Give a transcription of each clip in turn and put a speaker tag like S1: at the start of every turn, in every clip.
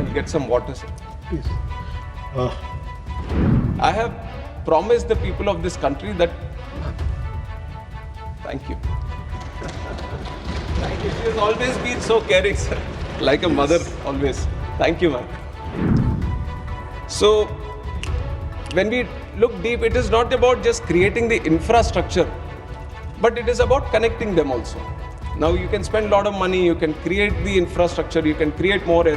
S1: I'll get some water, sir.
S2: Please.
S1: I have promised the people of this country that... Thank you. Thank you. She has always been so caring, sir. Like a mother, always. Thank you, ma'am. So, when we look deep, it is not about just creating the infrastructure, but it is about connecting them also. Now, you can spend a lot of money, you can create the infrastructure, you can create more.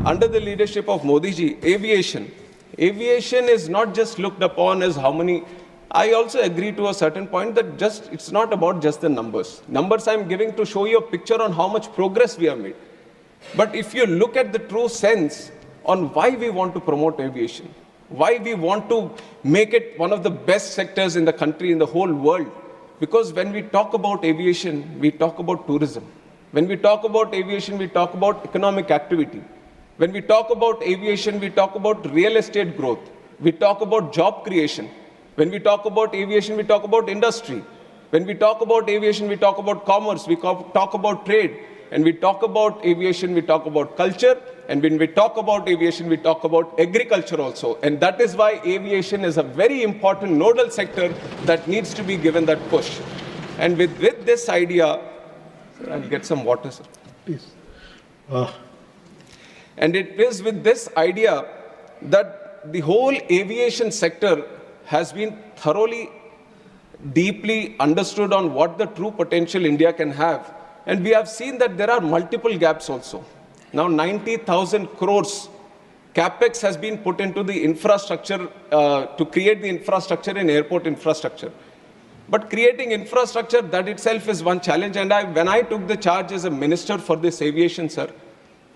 S1: Under the leadership of Modi ji, aviation is not just looked upon as how many. I also agree to a certain point that it's not about just the numbers. Numbers I'm giving to show you a picture on how much progress we have made. But if you look at the true sense on why we want to promote aviation, why we want to make it one of the best sectors in the country, in the whole world, because when we talk about aviation, we talk about tourism. When we talk about aviation, we talk about economic activity. When we talk about aviation, we talk about real estate growth. We talk about job creation. When we talk about aviation, we talk about industry. When we talk about aviation, we talk about commerce, we talk about trade. And we talk about aviation, we talk about culture. And when we talk about aviation, we talk about agriculture also. And that is why aviation is a very important nodal sector that needs to be given that push. And with this idea, sir, I'll get some water, sir.
S2: Please.
S1: And it is with this idea that the whole aviation sector has been thoroughly, deeply understood on what the true potential India can have. And we have seen that there are multiple gaps also. Now 90,000 crores capex has been put into the infrastructure to create the infrastructure in airport infrastructure. But creating infrastructure, that itself is one challenge. And when I took the charge as a minister for this aviation, sir,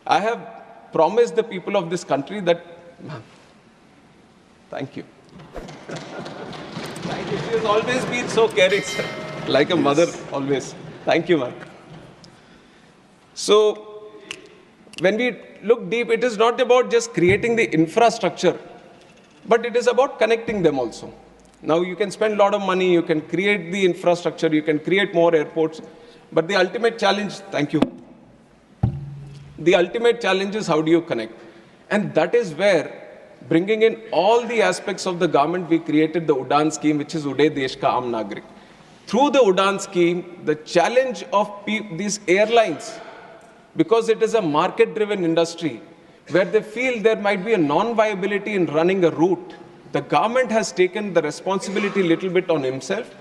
S1: I have promised the people of this country that... Thank you. Thank you. She has always been so caring, sir. Like a mother, always. Thank you, ma'am. So, when we look deep, it is not about just creating the infrastructure, but it is about connecting them also. Now, you can spend a lot of money, you can create the infrastructure, you can create more airports, but the ultimate challenge, thank you, the ultimate challenge is how do you connect? And that is where, bringing in all the aspects of the government, we created the Udan scheme, which is Uday Desh Ka Aam Nagrik. Through the Udan scheme, the challenge of these airlines, because it is a market-driven industry, where they feel there might be a non-viability in running a route, the government has taken the responsibility a little bit on himself,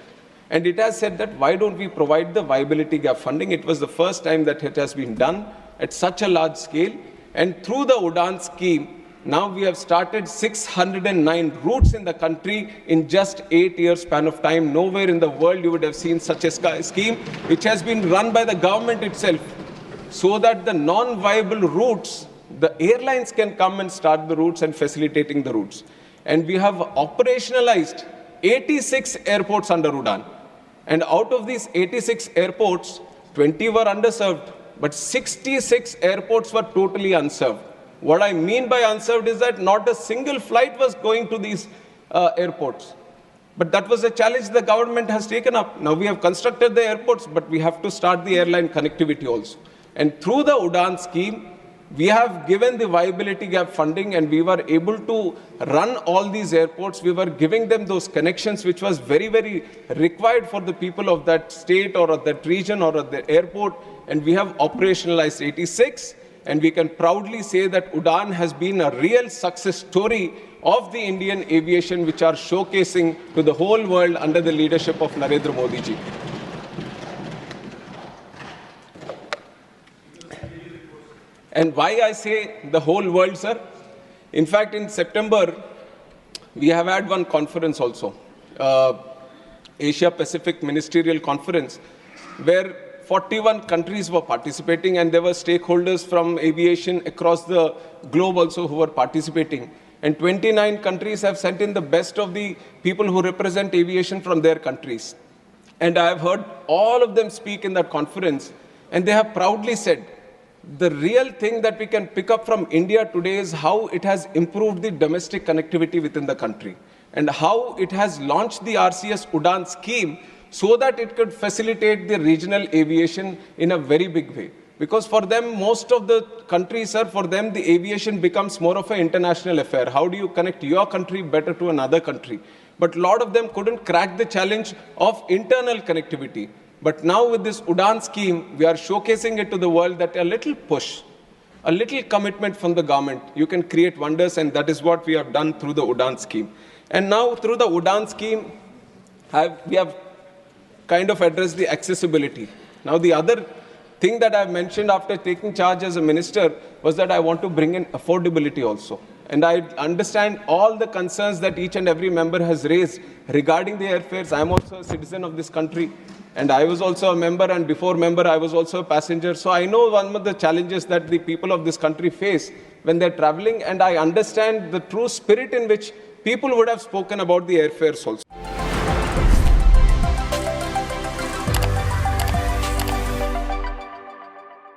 S1: and it has said that why don't we provide the viability gap funding? It was the first time that it has been done at such a large scale, and through the Udan scheme, now we have started 609 routes in the country in just 8 years span of time. Nowhere in the world you would have seen such a scheme, which has been run by the government itself, so that the non-viable routes, the airlines can come and start the routes and facilitating the routes. And we have operationalized 86 airports under Udan. And out of these 86 airports, 20 were underserved, but 66 airports were totally unserved. What I mean by unserved is that not a single flight was going to these airports. But that was a challenge the government has taken up. Now we have constructed the airports, but we have to start the airline connectivity also. And through the Udan scheme, we have given the viability gap funding, and we were able to run all these airports. We were giving them those connections, which was very, very required for the people of that state or of that region or of the airport. And we have operationalized 86. And we can proudly say that Udan has been a real success story of the Indian aviation, which are showcasing to the whole world under the leadership of Narendra Modi ji. And why I say the whole world, sir? In fact, in September, we have had one conference also, Asia Pacific Ministerial Conference, where 41 countries were participating, and there were stakeholders from aviation across the globe also who were participating. And 29 countries have sent in the best of the people who represent aviation from their countries. And I have heard all of them speak in that conference, and they have proudly said, the real thing that we can pick up from India today is how it has improved the domestic connectivity within the country, and how it has launched the RCS Udan scheme so that it could facilitate the regional aviation in a very big way. Because for them, most of the countries, sir, for them, the aviation becomes more of an international affair. How do you connect your country better to another country? But a lot of them couldn't crack the challenge of internal connectivity. But now with this Udan scheme, we are showcasing it to the world that a little push, a little commitment from the government, you can create wonders, and that is what we have done through the Udan scheme. And now through the Udan scheme, we have kind of addressed the accessibility. Now the other thing that I've mentioned after taking charge as a minister was that I want to bring in affordability also. And I understand all the concerns that each and every member has raised regarding the airfares. I'm also a citizen of this country, and I was also a member, and before member, I was also a passenger. So I know one of the challenges that the people of this country face when they're traveling, and I understand the true spirit in which people would have spoken about the airfares also.